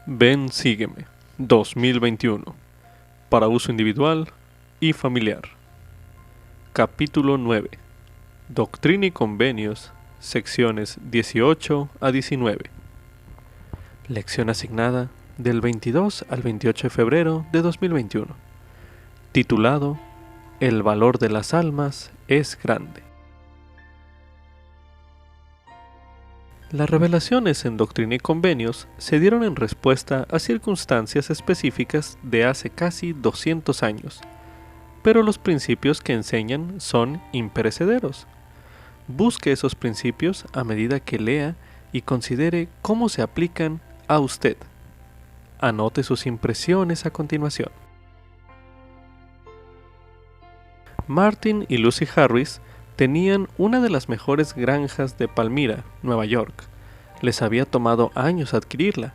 Ven, sígueme. 2021. Para uso individual y familiar. Capítulo 9. Doctrina y Convenios, secciones 18 a 19. Lección asignada del 22 al 28 de febrero de 2021. Titulado El valor de las almas es grande. Las revelaciones en Doctrina y Convenios se dieron en respuesta a circunstancias específicas de hace casi 200 años, pero los principios que enseñan son imperecederos. Busque esos principios a medida que lea y considere cómo se aplican a usted. Anote sus impresiones a continuación. Martin y Lucy Harris tenían una de las mejores granjas de Palmyra, Nueva York. Les había tomado años adquirirla,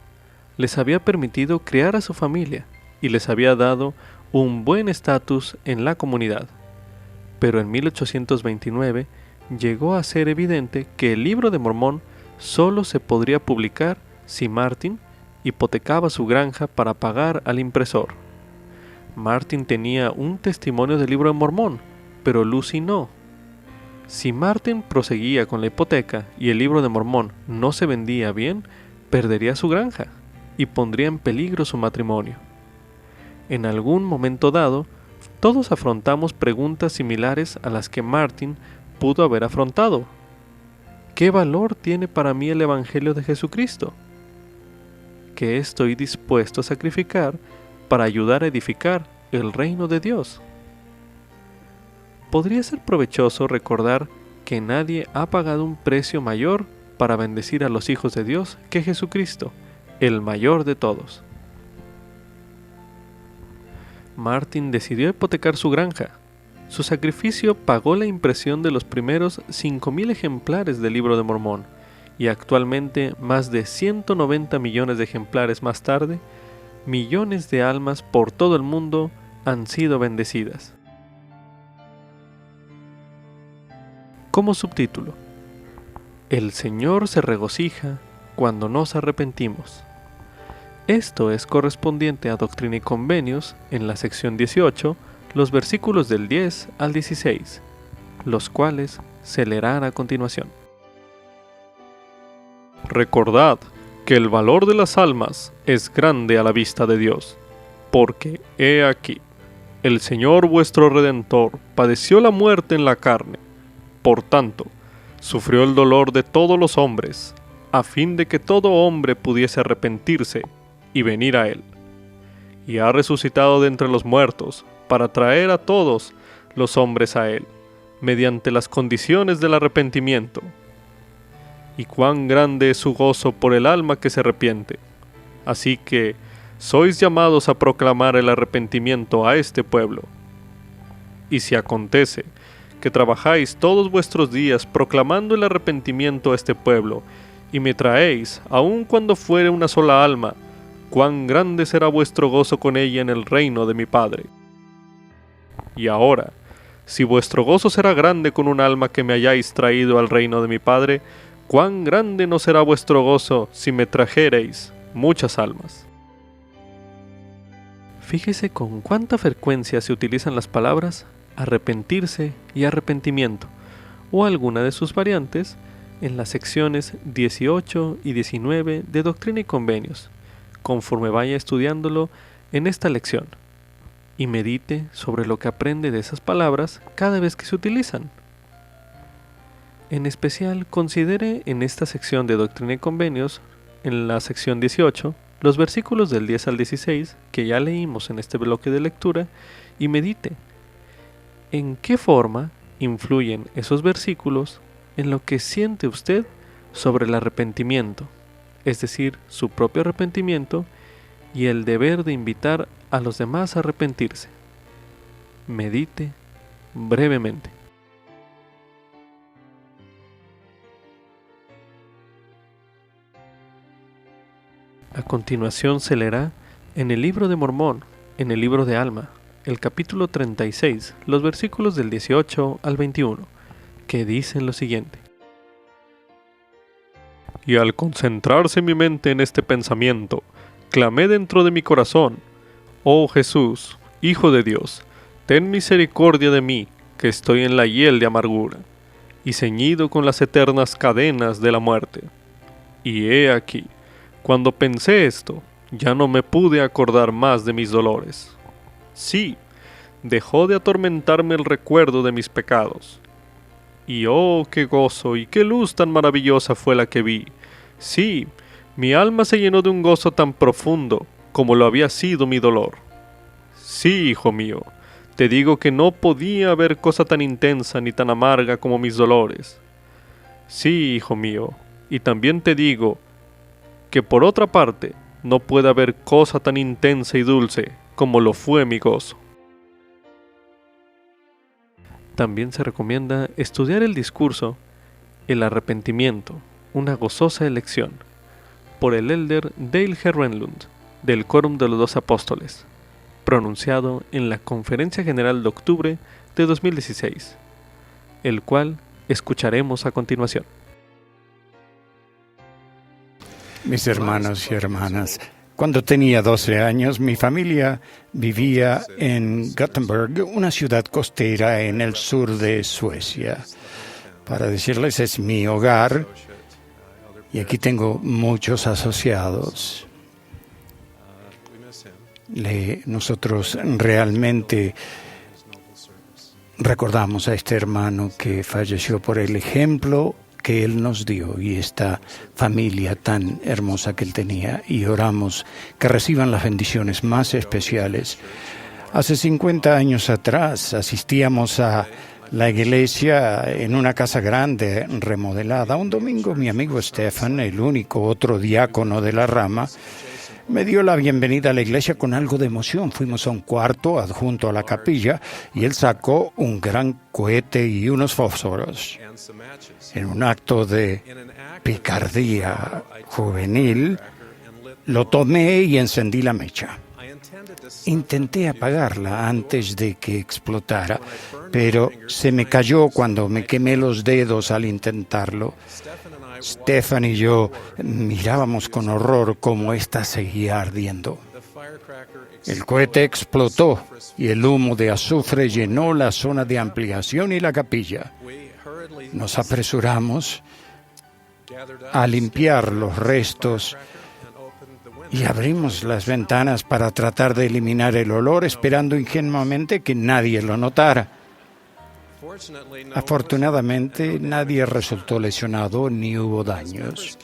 les había permitido criar a su familia y les había dado un buen estatus en la comunidad. Pero en 1829 llegó a ser evidente que el Libro de Mormón solo se podría publicar si Martin hipotecaba su granja para pagar al impresor. Martin tenía un testimonio del Libro de Mormón, pero Lucy no. Si Martin proseguía con la hipoteca y el Libro de Mormón no se vendía bien, perdería su granja y pondría en peligro su matrimonio. En algún momento dado, todos afrontamos preguntas similares a las que Martin pudo haber afrontado. ¿Qué valor tiene para mí el Evangelio de Jesucristo? ¿Qué estoy dispuesto a sacrificar para ayudar a edificar el reino de Dios? Podría ser provechoso recordar que nadie ha pagado un precio mayor para bendecir a los hijos de Dios que Jesucristo, el mayor de todos. Martin decidió hipotecar su granja. Su sacrificio pagó la impresión de los primeros 5,000 ejemplares del Libro de Mormón, y actualmente, más de 190 millones de ejemplares más tarde, millones de almas por todo el mundo han sido bendecidas. Como subtítulo: El Señor se regocija cuando nos arrepentimos. Esto es correspondiente a Doctrina y Convenios en la sección 18, los versículos del 10 al 16, los cuales se leerán a continuación. Recordad que el valor de las almas es grande a la vista de Dios, porque he aquí, el Señor vuestro Redentor padeció la muerte en la carne. Por tanto, sufrió el dolor de todos los hombres, a fin de que todo hombre pudiese arrepentirse y venir a Él. Y ha resucitado de entre los muertos, para traer a todos los hombres a Él, mediante las condiciones del arrepentimiento. Y cuán grande es su gozo por el alma que se arrepiente. Así que sois llamados a proclamar el arrepentimiento a este pueblo. Y si acontece que trabajáis todos vuestros días proclamando el arrepentimiento a este pueblo, y me traéis, aun cuando fuere una sola alma, cuán grande será vuestro gozo con ella en el reino de mi Padre. Y ahora, si vuestro gozo será grande con un alma que me hayáis traído al reino de mi Padre, cuán grande no será vuestro gozo si me trajereis muchas almas. Fíjese con cuánta frecuencia se utilizan las palabras arrepentirse y arrepentimiento, o alguna de sus variantes, en las secciones 18 y 19 de Doctrina y Convenios, conforme vaya estudiándolo en esta lección, y medite sobre lo que aprende de esas palabras cada vez que se utilizan. En especial, considere en esta sección de Doctrina y Convenios, en la sección 18, los versículos del 10 al 16 que ya leímos en este bloque de lectura, y medite ¿en qué forma influyen esos versículos en lo que siente usted sobre el arrepentimiento, es decir, su propio arrepentimiento y el deber de invitar a los demás a arrepentirse? Medite brevemente. A continuación se leerá en el Libro de Mormón, en el Libro de Alma, el capítulo 36, los versículos del 18 al 21, que dicen lo siguiente. Y al concentrarse mi mente en este pensamiento, clamé dentro de mi corazón: Oh Jesús, Hijo de Dios, ten misericordia de mí, que estoy en la hiel de amargura, y ceñido con las eternas cadenas de la muerte. Y he aquí, cuando pensé esto, ya no me pude acordar más de mis dolores. Sí, dejó de atormentarme el recuerdo de mis pecados. Y oh, qué gozo y qué luz tan maravillosa fue la que vi. Sí, mi alma se llenó de un gozo tan profundo como lo había sido mi dolor. Sí, hijo mío, te digo que no podía haber cosa tan intensa ni tan amarga como mis dolores. Sí, hijo mío, y también te digo que por otra parte no puede haber cosa tan intensa y dulce como lo fue mi gozo. También se recomienda estudiar el discurso El arrepentimiento, una gozosa elección, por el elder Dale G. Renlund, del Quórum de los Dos Apóstoles, pronunciado en la Conferencia General de octubre de 2016, el cual escucharemos a continuación. Mis hermanos y hermanas, cuando tenía 12 años, mi familia vivía en Gothenburg, una ciudad costera en el sur de Suecia. Para decirles, es mi hogar y aquí tengo muchos asociados. Nosotros realmente recordamos a este hermano que falleció por el ejemplo que él nos dio y esta familia tan hermosa que él tenía, y oramos que reciban las bendiciones más especiales. Hace 50 años atrás asistíamos a la iglesia en una casa grande remodelada. Un domingo mi amigo Stefan, el único otro diácono de la rama, me dio la bienvenida a la iglesia con algo de emoción. Fuimos a un cuarto adjunto a la capilla y él sacó un gran cohete y unos fósforos. En un acto de picardía juvenil, lo tomé y encendí la mecha. Intenté apagarla antes de que explotara, pero se me cayó cuando me quemé los dedos al intentarlo. Stefan y yo mirábamos con horror cómo ésta seguía ardiendo. El cohete explotó y el humo de azufre llenó la zona de ampliación y la capilla. Nos apresuramos a limpiar los restos y abrimos las ventanas para tratar de eliminar el olor, esperando ingenuamente que nadie lo notara. Afortunadamente, nadie resultó lesionado ni hubo daños.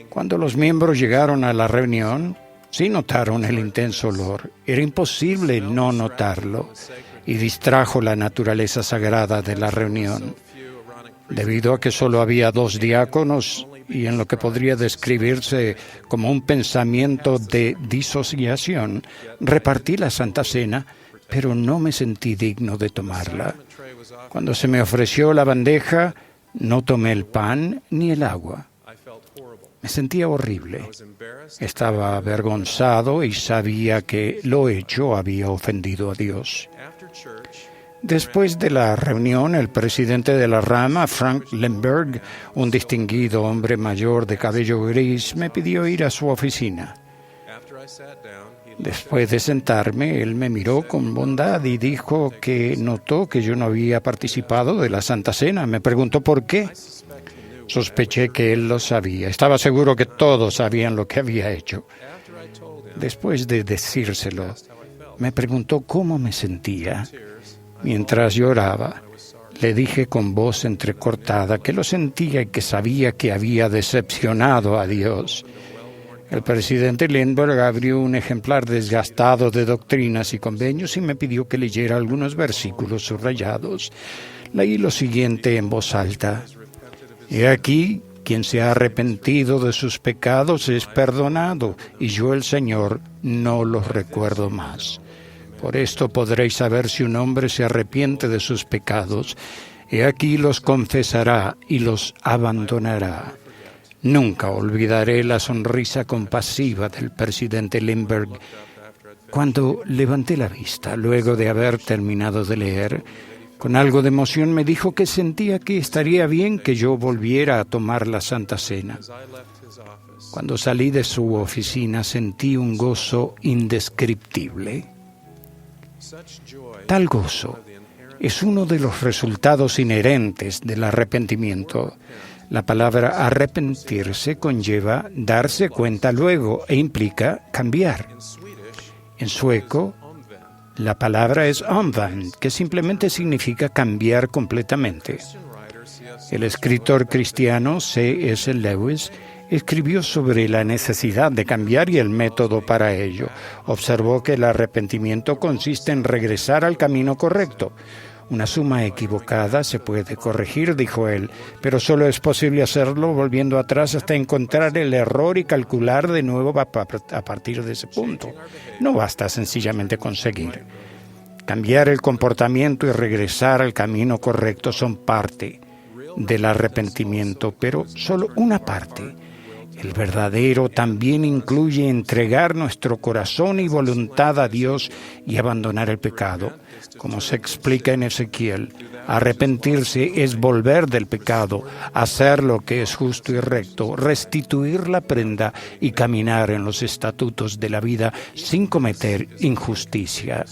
Cuando los miembros llegaron a la reunión, sí notaron el intenso olor. Era imposible no notarlo y distrajo la naturaleza sagrada de la reunión. Debido a que solo había 2 diáconos y en lo que podría describirse como un pensamiento de disociación, repartí la Santa Cena, pero no me sentí digno de tomarla. Cuando se me ofreció la bandeja, no tomé el pan ni el agua. Me sentía horrible. Estaba avergonzado y sabía que lo hecho había ofendido a Dios. Después de la reunión, el presidente de la rama, Frank Lemberg, un distinguido hombre mayor de cabello gris, me pidió ir a su oficina. Después de sentarme, él me miró con bondad y dijo que notó que yo no había participado de la Santa Cena. Me preguntó por qué. Sospeché que él lo sabía. Estaba seguro que todos sabían lo que había hecho. Después de decírselo, me preguntó cómo me sentía. Mientras lloraba, le dije con voz entrecortada que lo sentía y que sabía que había decepcionado a Dios. El presidente Lindbergh abrió un ejemplar desgastado de Doctrinas y Convenios y me pidió que leyera algunos versículos subrayados. Leí lo siguiente en voz alta: He aquí, quien se ha arrepentido de sus pecados es perdonado, y yo, el Señor, no los recuerdo más. Por esto podréis saber si un hombre se arrepiente de sus pecados. He aquí los confesará y los abandonará. Nunca olvidaré la sonrisa compasiva del presidente Lindbergh cuando levanté la vista, luego de haber terminado de leer. Con algo de emoción me dijo que sentía que estaría bien que yo volviera a tomar la Santa Cena. Cuando salí de su oficina sentí un gozo indescriptible. Tal gozo es uno de los resultados inherentes del arrepentimiento. La palabra arrepentirse conlleva darse cuenta luego e implica cambiar. En sueco, la palabra es omvänd, que simplemente significa cambiar completamente. El escritor cristiano C.S. Lewis escribió sobre la necesidad de cambiar y el método para ello. Observó que el arrepentimiento consiste en regresar al camino correcto. Una suma equivocada se puede corregir, dijo él, pero solo es posible hacerlo volviendo atrás hasta encontrar el error y calcular de nuevo a partir de ese punto. No basta sencillamente conseguir. Cambiar el comportamiento y regresar al camino correcto son parte del arrepentimiento, pero solo una parte. El verdadero también incluye entregar nuestro corazón y voluntad a Dios y abandonar el pecado. Como se explica en Ezequiel, arrepentirse es volver del pecado, hacer lo que es justo y recto, restituir la prenda y caminar en los estatutos de la vida sin cometer injusticia.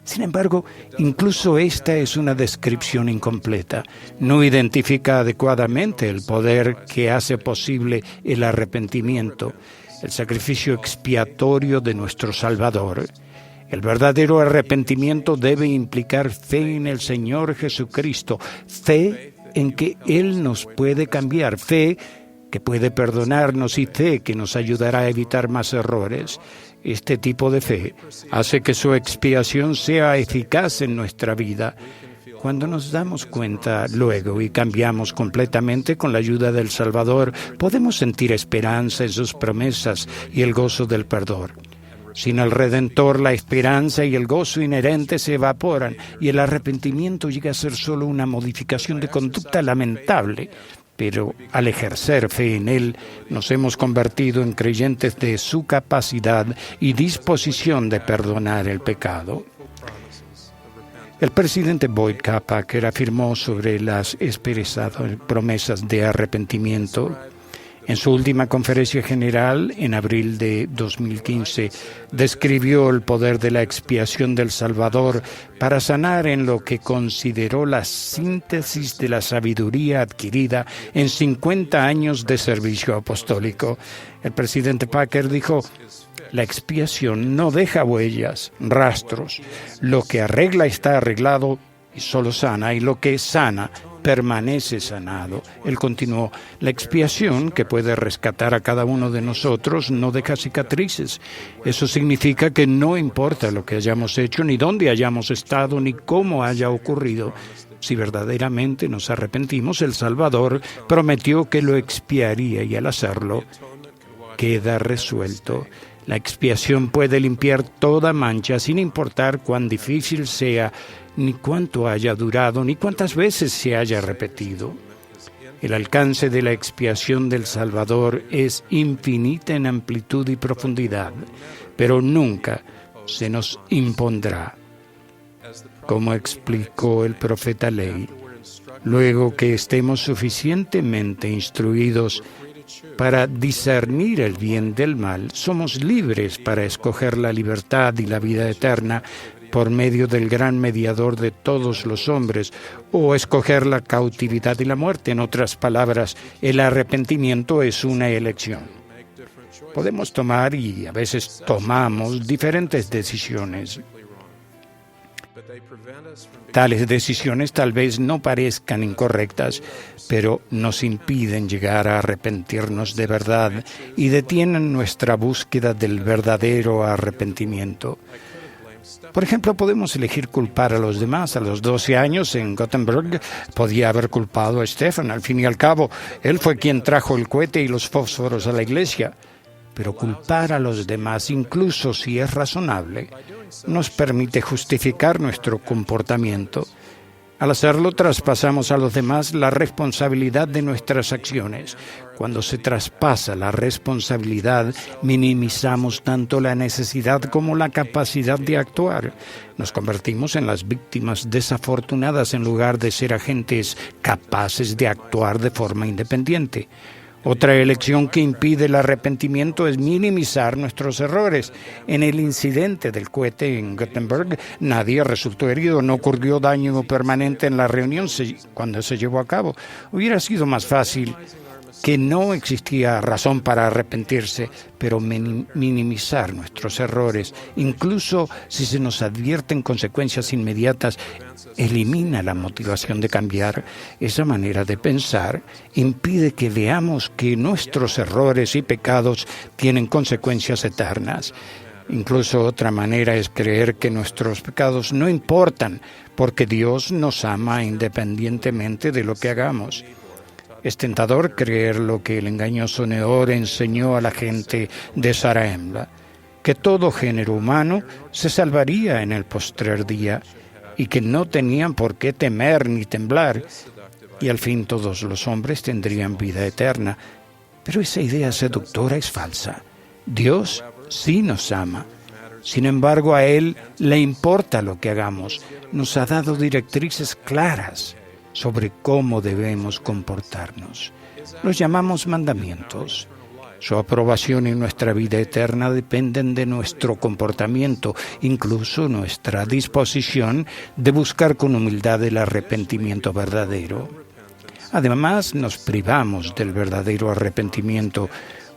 Sin embargo, incluso esta es una descripción incompleta. No identifica adecuadamente el poder que hace posible el arrepentimiento, el sacrificio expiatorio de nuestro Salvador. El verdadero arrepentimiento debe implicar fe en el Señor Jesucristo, fe en que Él nos puede cambiar, fe que puede perdonarnos y fe que nos ayudará a evitar más errores. Este tipo de fe hace que su expiación sea eficaz en nuestra vida. Cuando nos damos cuenta luego y cambiamos completamente con la ayuda del Salvador, podemos sentir esperanza en sus promesas y el gozo del perdón. Sin el Redentor, la esperanza y el gozo inherentes se evaporan y el arrepentimiento llega a ser solo una modificación de conducta lamentable. Pero al ejercer fe en Él, nos hemos convertido en creyentes de su capacidad y disposición de perdonar el pecado. El presidente Boyd K. Packer afirmó sobre las esperadas promesas de arrepentimiento. En su última conferencia general, en abril de 2015, describió el poder de la expiación del Salvador para sanar en lo que consideró la síntesis de la sabiduría adquirida en 50 años de servicio apostólico. El presidente Packer dijo: la expiación no deja huellas, rastros. Lo que arregla está arreglado y solo sana, y lo que sana permanece sanado. Él continuó: la expiación, que puede rescatar a cada uno de nosotros, no deja cicatrices. Eso significa que no importa lo que hayamos hecho, ni dónde hayamos estado, ni cómo haya ocurrido. Si verdaderamente nos arrepentimos, el Salvador prometió que lo expiaría y al hacerlo, queda resuelto. La expiación puede limpiar toda mancha sin importar cuán difícil sea, ni cuánto haya durado, ni cuántas veces se haya repetido. El alcance de la expiación del Salvador es infinita en amplitud y profundidad, pero nunca se nos impondrá. Como explicó el profeta Ley, luego que estemos suficientemente instruidos para discernir el bien del mal, somos libres para escoger la libertad y la vida eterna por medio del gran mediador de todos los hombres, o escoger la cautividad y la muerte. En otras palabras, el arrepentimiento es una elección. Podemos tomar, y a veces tomamos, diferentes decisiones. Tales decisiones tal vez no parezcan incorrectas, pero nos impiden llegar a arrepentirnos de verdad y detienen nuestra búsqueda del verdadero arrepentimiento. Por ejemplo, podemos elegir culpar a los demás. A los 12 años en Gothenburg podía haber culpado a Stefan. Al fin y al cabo, él fue quien trajo el cohete y los fósforos a la iglesia. Pero culpar a los demás, incluso si es razonable, nos permite justificar nuestro comportamiento. Al hacerlo, traspasamos a los demás la responsabilidad de nuestras acciones. Cuando se traspasa la responsabilidad, minimizamos tanto la necesidad como la capacidad de actuar. Nos convertimos en las víctimas desafortunadas en lugar de ser agentes capaces de actuar de forma independiente. Otra elección que impide el arrepentimiento es minimizar nuestros errores. En el incidente del cohete en Gutenberg, nadie resultó herido, no ocurrió daño permanente en la reunión cuando se llevó a cabo. Hubiera sido más fácil que no existía razón para arrepentirse, pero minimizar nuestros errores, incluso si se nos advierten consecuencias inmediatas, elimina la motivación de cambiar. Esa manera de pensar impide que veamos que nuestros errores y pecados tienen consecuencias eternas. Incluso otra manera es creer que nuestros pecados no importan, porque Dios nos ama independientemente de lo que hagamos. Es tentador creer lo que el engañoso Nehor enseñó a la gente de Zarahemla, que todo género humano se salvaría en el postrer día y que no tenían por qué temer ni temblar, y al fin todos los hombres tendrían vida eterna. Pero esa idea seductora es falsa. Dios sí nos ama. Sin embargo, a Él le importa lo que hagamos. Nos ha dado directrices claras sobre cómo debemos comportarnos. Los llamamos mandamientos. Su aprobación y nuestra vida eterna dependen de nuestro comportamiento, incluso nuestra disposición de buscar con humildad el arrepentimiento verdadero. Además, nos privamos del verdadero arrepentimiento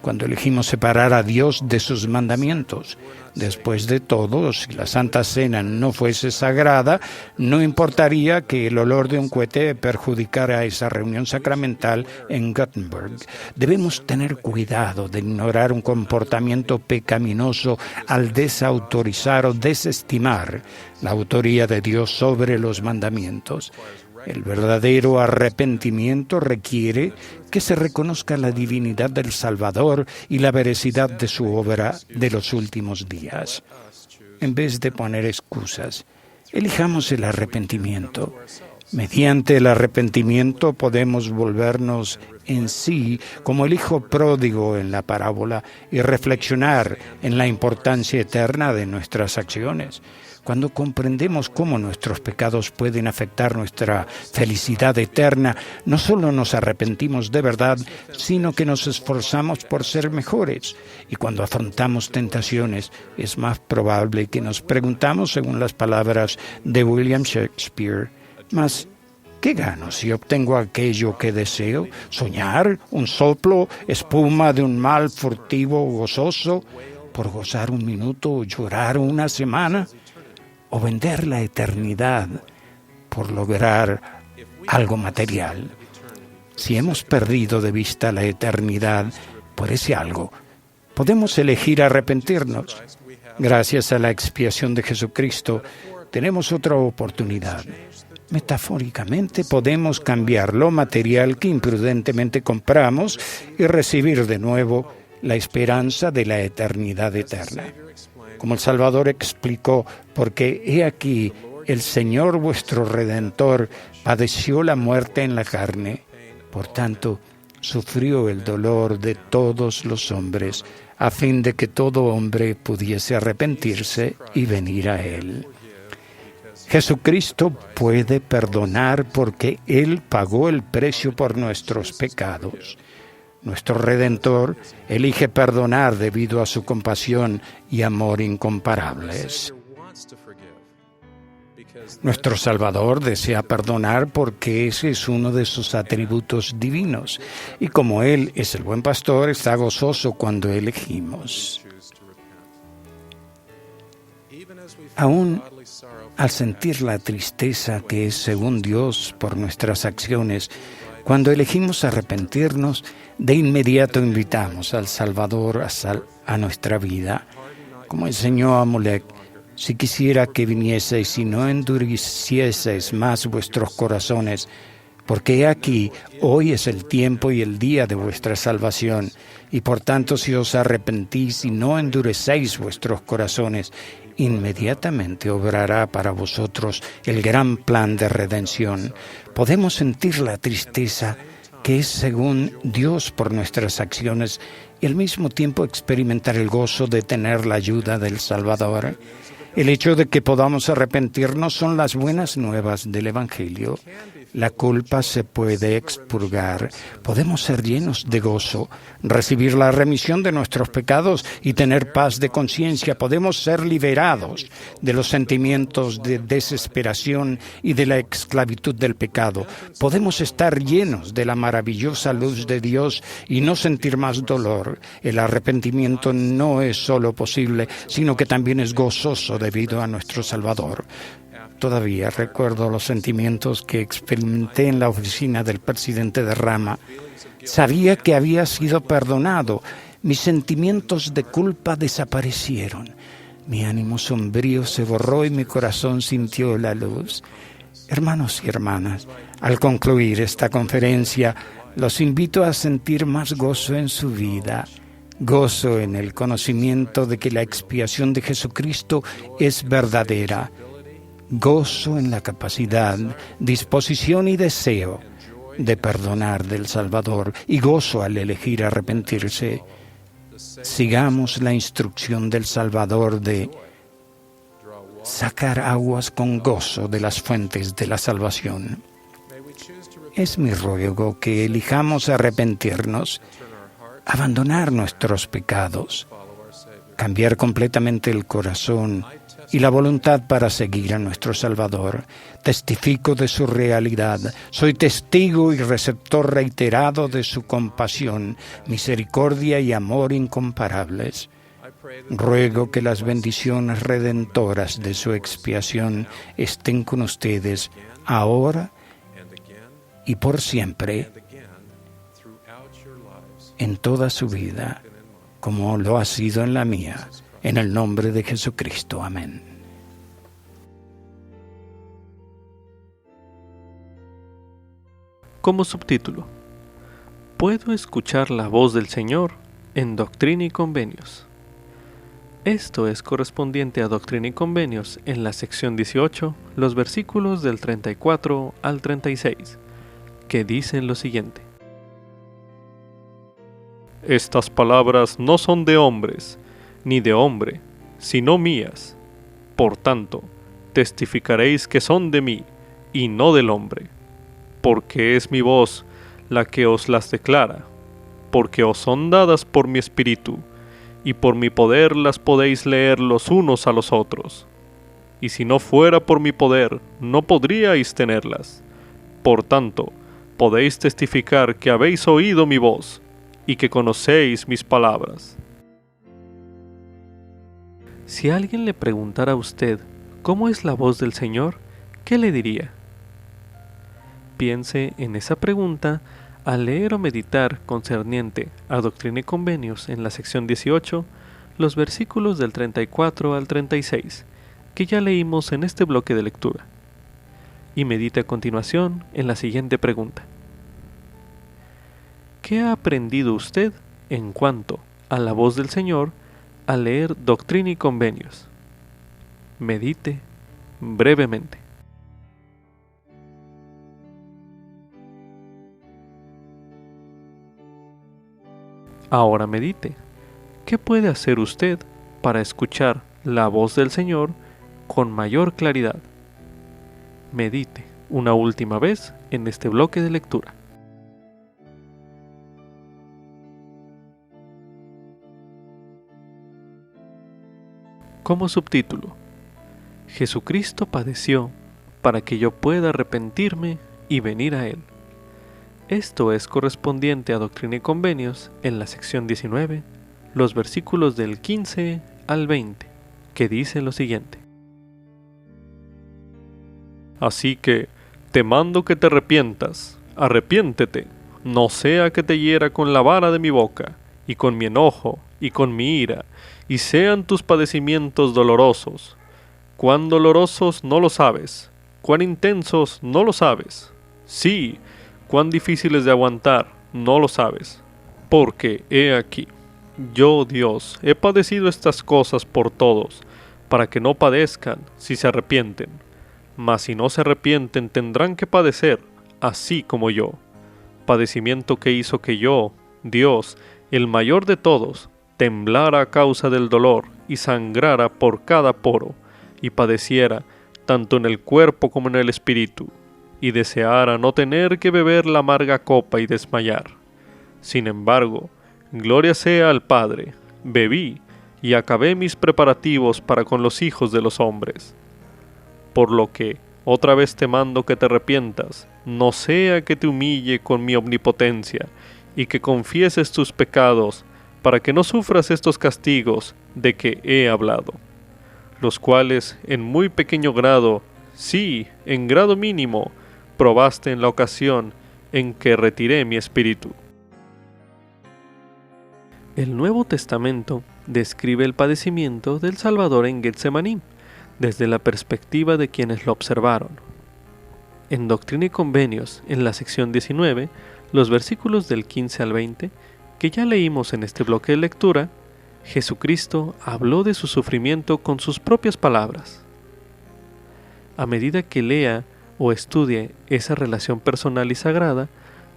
cuando elegimos separar a Dios de sus mandamientos. Después de todo, si la Santa Cena no fuese sagrada, no importaría que el olor de un cohete perjudicara esa reunión sacramental en Gutenberg. Debemos tener cuidado de ignorar un comportamiento pecaminoso al desautorizar o desestimar la autoría de Dios sobre los mandamientos. El verdadero arrepentimiento requiere que se reconozca la divinidad del Salvador y la veracidad de su obra de los últimos días. En vez de poner excusas, elijamos el arrepentimiento. Mediante el arrepentimiento podemos volvernos en sí como el hijo pródigo en la parábola y reflexionar en la importancia eterna de nuestras acciones. Cuando comprendemos cómo nuestros pecados pueden afectar nuestra felicidad eterna, no solo nos arrepentimos de verdad, sino que nos esforzamos por ser mejores. Y cuando afrontamos tentaciones, es más probable que nos preguntamos, según las palabras de William Shakespeare, ¿mas qué gano si obtengo aquello que deseo? ¿Soñar? ¿Un soplo? ¿Espuma de un mal furtivo gozoso? ¿Por gozar un minuto o llorar una semana? ¿O vender la eternidad por lograr algo material? Si hemos perdido de vista la eternidad por ese algo, podemos elegir arrepentirnos. Gracias a la expiación de Jesucristo, tenemos otra oportunidad. Metafóricamente, podemos cambiar lo material que imprudentemente compramos y recibir de nuevo la esperanza de la eternidad eterna. Como el Salvador explicó, porque he aquí, el Señor vuestro Redentor padeció la muerte en la carne, por tanto, sufrió el dolor de todos los hombres, a fin de que todo hombre pudiese arrepentirse y venir a Él. Jesucristo puede perdonar porque Él pagó el precio por nuestros pecados. Nuestro Redentor elige perdonar debido a su compasión y amor incomparables. Nuestro Salvador desea perdonar porque ese es uno de sus atributos divinos. Y como Él es el buen pastor, está gozoso cuando elegimos. Aún al sentir la tristeza que es según Dios por nuestras acciones, cuando elegimos arrepentirnos, de inmediato invitamos al Salvador a nuestra vida. Como enseñó Amulek, si quisiera que vinieseis y no endurecieseis más vuestros corazones, porque he aquí, hoy es el tiempo y el día de vuestra salvación, y por tanto si os arrepentís y no endurecéis vuestros corazones, inmediatamente obrará para vosotros el gran plan de redención. Podemos sentir la tristeza que es según Dios por nuestras acciones y al mismo tiempo experimentar el gozo de tener la ayuda del Salvador. El hecho de que podamos arrepentirnos son las buenas nuevas del Evangelio. La culpa se puede expurgar. Podemos ser llenos de gozo, recibir la remisión de nuestros pecados y tener paz de conciencia. Podemos ser liberados de los sentimientos de desesperación y de la esclavitud del pecado. Podemos estar llenos de la maravillosa luz de Dios y no sentir más dolor. El arrepentimiento no es solo posible, sino que también es gozoso debido a nuestro Salvador. Todavía recuerdo los sentimientos que experimenté en la oficina del presidente de Rama. Sabía que había sido perdonado. Mis sentimientos de culpa desaparecieron. Mi ánimo sombrío se borró y mi corazón sintió la luz. Hermanos y hermanas, al concluir esta conferencia, los invito a sentir más gozo en su vida. Gozo en el conocimiento de que la expiación de Jesucristo es verdadera. Gozo en la capacidad, disposición y deseo de perdonar del Salvador y gozo al elegir arrepentirse. Sigamos la instrucción del Salvador de sacar aguas con gozo de las fuentes de la salvación. Es mi ruego que elijamos arrepentirnos, abandonar nuestros pecados, cambiar completamente el corazón y la voluntad para seguir a nuestro Salvador. Testifico de su realidad. Soy testigo y receptor reiterado de su compasión, misericordia y amor incomparables. Ruego que las bendiciones redentoras de su expiación estén con ustedes ahora y por siempre, en toda su vida, como lo ha sido en la mía. En el nombre de Jesucristo. Amén. Como subtítulo: ¿Puedo escuchar la voz del Señor en Doctrina y Convenios? Esto es correspondiente a Doctrina y Convenios en la sección 18, los versículos del 34 al 36, que dicen lo siguiente: Estas palabras no son de hombres, ni de hombre, sino mías. Por tanto, testificaréis que son de mí, y no del hombre, porque es mi voz la que os las declara, porque os son dadas por mi espíritu, y por mi poder las podéis leer los unos a los otros. Y si no fuera por mi poder, no podríais tenerlas. Por tanto, podéis testificar que habéis oído mi voz, y que conocéis mis palabras. Si alguien le preguntara a usted cómo es la voz del Señor, ¿qué le diría? Piense en esa pregunta al leer o meditar concerniente a Doctrina y Convenios en la sección 18, los versículos del 34 al 36, que ya leímos en este bloque de lectura. Y medite a continuación en la siguiente pregunta: ¿qué ha aprendido usted en cuanto a la voz del Señor al leer Doctrina y Convenios? Medite brevemente. Ahora medite. ¿Qué puede hacer usted para escuchar la voz del Señor con mayor claridad? Medite una última vez en este bloque de lectura. Como subtítulo: Jesucristo padeció para que yo pueda arrepentirme y venir a Él. Esto es correspondiente a Doctrina y Convenios en la sección 19, los versículos del 15 al 20, que dice lo siguiente: Así que te mando que te arrepientas, arrepiéntete, no sea que te hiera con la vara de mi boca, y con mi enojo, y con mi ira, y sean tus padecimientos dolorosos. Cuán dolorosos no lo sabes, cuán intensos no lo sabes. Sí, cuán difíciles de aguantar no lo sabes. Porque, he aquí, yo, Dios, he padecido estas cosas por todos, para que no padezcan si se arrepienten. Mas si no se arrepienten tendrán que padecer, así como yo. Padecimiento que hizo que yo, Dios, el mayor de todos, temblara a causa del dolor y sangrara por cada poro, y padeciera tanto en el cuerpo como en el espíritu, y deseara no tener que beber la amarga copa y desmayar. Sin embargo, gloria sea al Padre, bebí y acabé mis preparativos para con los hijos de los hombres. Por lo que, otra vez te mando que te arrepientas, no sea que te humille con mi omnipotencia, y que confieses tus pecados, para que no sufras estos castigos de que he hablado, los cuales en muy pequeño grado, sí, en grado mínimo, probaste en la ocasión en que retiré mi espíritu. El Nuevo Testamento describe el padecimiento del Salvador en Getsemaní, desde la perspectiva de quienes lo observaron. En Doctrina y Convenios, en la sección 19, los versículos del 15 al 20, que ya leímos en este bloque de lectura, Jesucristo habló de su sufrimiento con sus propias palabras. A medida que lea o estudie esa relación personal y sagrada,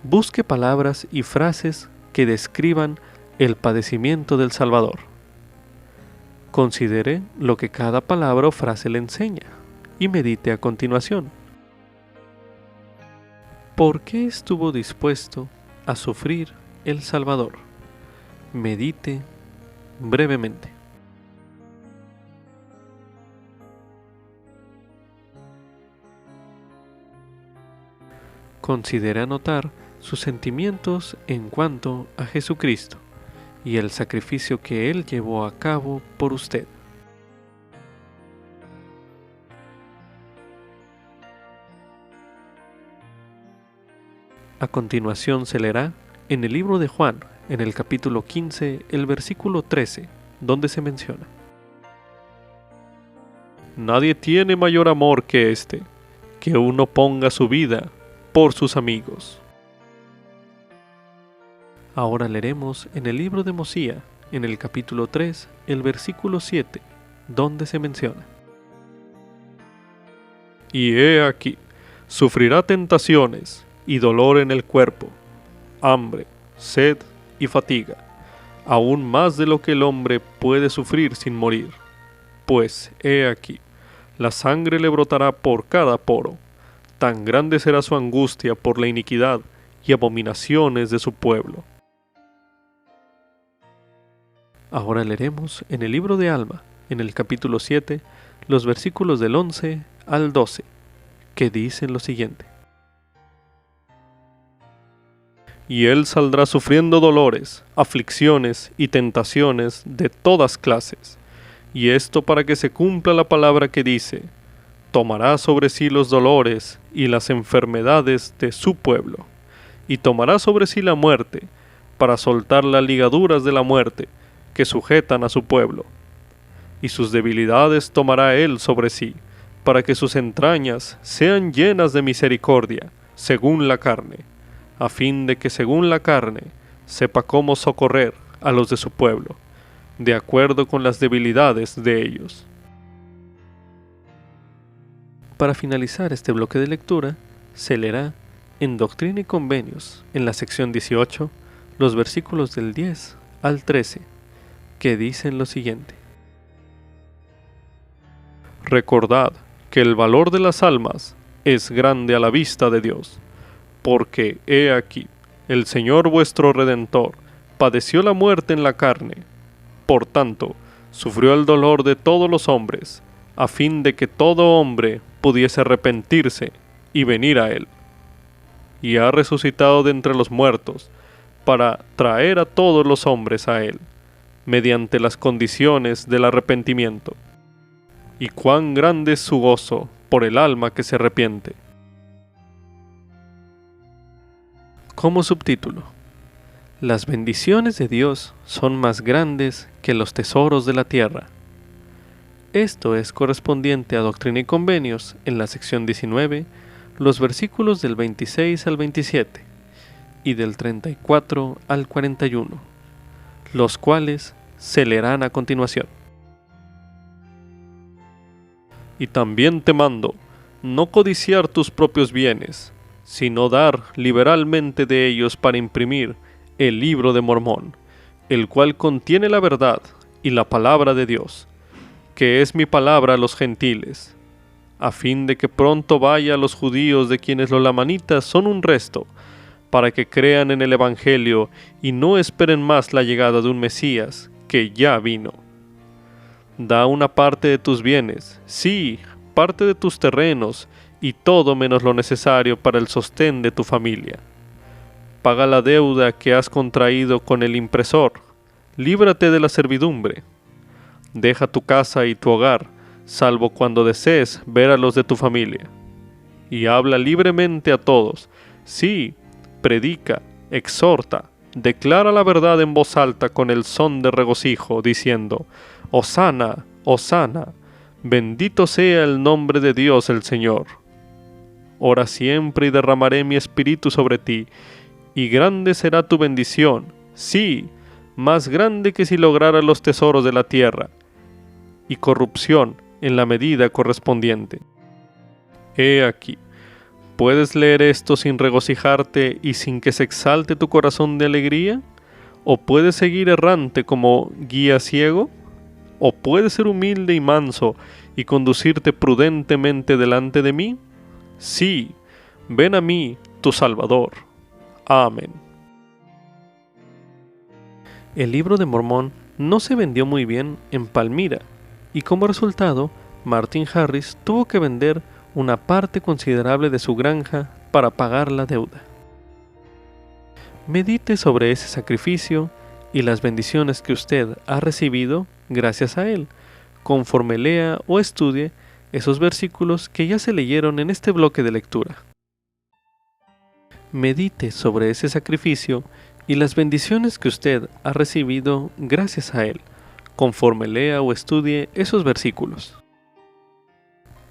busque palabras y frases que describan el padecimiento del Salvador. Considere lo que cada palabra o frase le enseña y medite a continuación. ¿Por qué estuvo dispuesto a sufrir el Salvador? Medite brevemente. Considere anotar sus sentimientos en cuanto a Jesucristo y el sacrificio que Él llevó a cabo por usted. A continuación se leerá en el libro de Juan, en el capítulo 15, el versículo 13, donde se menciona: Nadie tiene mayor amor que este, que uno ponga su vida por sus amigos. Ahora leeremos en el libro de Mosía, en el capítulo 3, el versículo 7, donde se menciona: Y he aquí, sufrirá tentaciones y dolor en el cuerpo, hambre, sed y fatiga, aún más de lo que el hombre puede sufrir sin morir. Pues he aquí, la sangre le brotará por cada poro, tan grande será su angustia por la iniquidad y abominaciones de su pueblo. Ahora leeremos en el libro de Alma, en el capítulo 7, los versículos del 11 al 12, que dicen lo siguiente: Y él saldrá sufriendo dolores, aflicciones y tentaciones de todas clases, y esto para que se cumpla la palabra que dice: tomará sobre sí los dolores y las enfermedades de su pueblo, y tomará sobre sí la muerte, para soltar las ligaduras de la muerte que sujetan a su pueblo. Y sus debilidades tomará él sobre sí, para que sus entrañas sean llenas de misericordia, según la carne, a fin de que según la carne sepa cómo socorrer a los de su pueblo, de acuerdo con las debilidades de ellos. Para finalizar este bloque de lectura, se leerá en Doctrina y Convenios, en la sección 18, los versículos del 10 al 13, que dicen lo siguiente: Recordad que el valor de las almas es grande a la vista de Dios, porque he aquí, el Señor vuestro Redentor padeció la muerte en la carne, por tanto, sufrió el dolor de todos los hombres, a fin de que todo hombre pudiese arrepentirse y venir a él. Y ha resucitado de entre los muertos, para traer a todos los hombres a él, mediante las condiciones del arrepentimiento. Y cuán grande es su gozo por el alma que se arrepiente. Como subtítulo: Las bendiciones de Dios son más grandes que los tesoros de la tierra. Esto es correspondiente a Doctrina y Convenios, en la sección 19, los versículos del 26 al 27 y del 34 al 41, los cuales se leerán a continuación. Y también te mando no codiciar tus propios bienes, sino dar liberalmente de ellos para imprimir el libro de Mormón, el cual contiene la verdad y la palabra de Dios, que es mi palabra a los gentiles, a fin de que pronto vaya a los judíos de quienes los lamanitas son un resto, para que crean en el Evangelio y no esperen más la llegada de un Mesías que ya vino. Da una parte de tus bienes, sí, parte de tus terrenos, y todo menos lo necesario para el sostén de tu familia. Paga la deuda que has contraído con el impresor, líbrate de la servidumbre. Deja tu casa y tu hogar, salvo cuando desees ver a los de tu familia. Y habla libremente a todos, sí, predica, exhorta, declara la verdad en voz alta con el son de regocijo, diciendo, Hosana, Hosana, bendito sea el nombre de Dios el Señor. Ora siempre y derramaré mi espíritu sobre ti, y grande será tu bendición, sí, más grande que si lograras los tesoros de la tierra, y corrupción en la medida correspondiente. He aquí, ¿puedes leer esto sin regocijarte y sin que se exalte tu corazón de alegría? ¿O puedes seguir errante como guía ciego? ¿O puedes ser humilde y manso y conducirte prudentemente delante de mí? Sí, ven a mí, tu Salvador. Amén. El libro de Mormón no se vendió muy bien en Palmira, y como resultado, Martin Harris tuvo que vender una parte considerable de su granja para pagar la deuda. Medite sobre ese sacrificio y las bendiciones que usted ha recibido gracias a él, conforme lea o estudie esos versículos que ya se leyeron en este bloque de lectura. Medite sobre ese sacrificio y las bendiciones que usted ha recibido gracias a él, conforme lea o estudie esos versículos.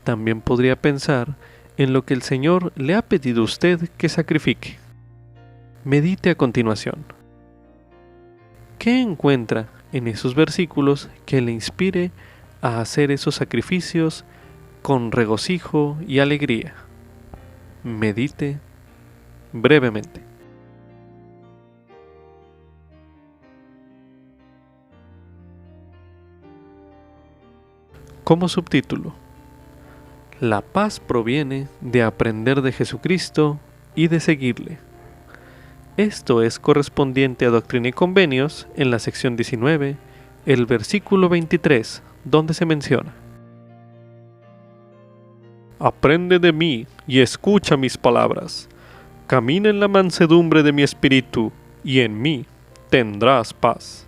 También podría pensar en lo que el Señor le ha pedido a usted que sacrifique. Medite a continuación. ¿Qué encuentra en esos versículos que le inspire a hacer esos sacrificios con regocijo y alegría? Medite brevemente. Como subtítulo: La paz proviene de aprender de Jesucristo y de seguirle. Esto es correspondiente a Doctrina y Convenios en la sección 19, el versículo 23, donde se menciona: Aprende de mí y escucha mis palabras. Camina en la mansedumbre de mi espíritu y en mí tendrás paz.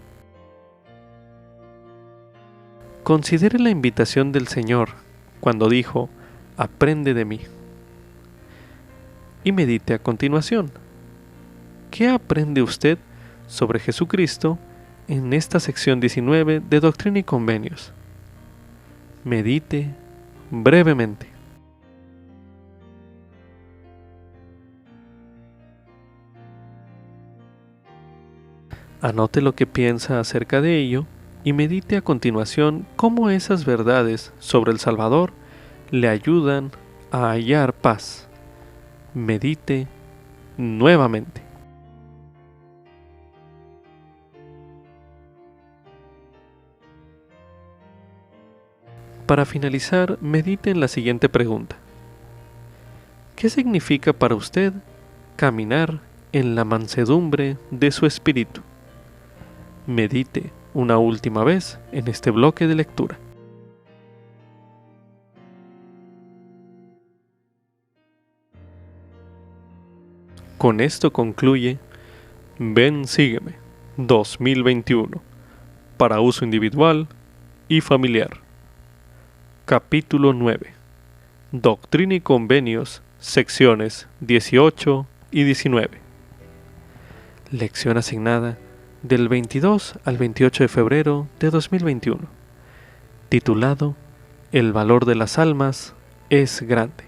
Considere la invitación del Señor cuando dijo, aprende de mí. Y medite a continuación. ¿Qué aprende usted sobre Jesucristo en esta sección 19 de Doctrina y Convenios? Medite brevemente. Anote lo que piensa acerca de ello y medite a continuación cómo esas verdades sobre el Salvador le ayudan a hallar paz. Medite nuevamente. Para finalizar, medite en la siguiente pregunta. ¿Qué significa para usted caminar en la mansedumbre de su espíritu? Medite una última vez en este bloque de lectura. Con esto concluye Ven, sígueme 2021 para uso individual y familiar. Capítulo 9. Doctrina y Convenios, secciones 18 y 19. Lección asignada del 22 al 28 de febrero de 2021. Titulado El valor de las almas es grande.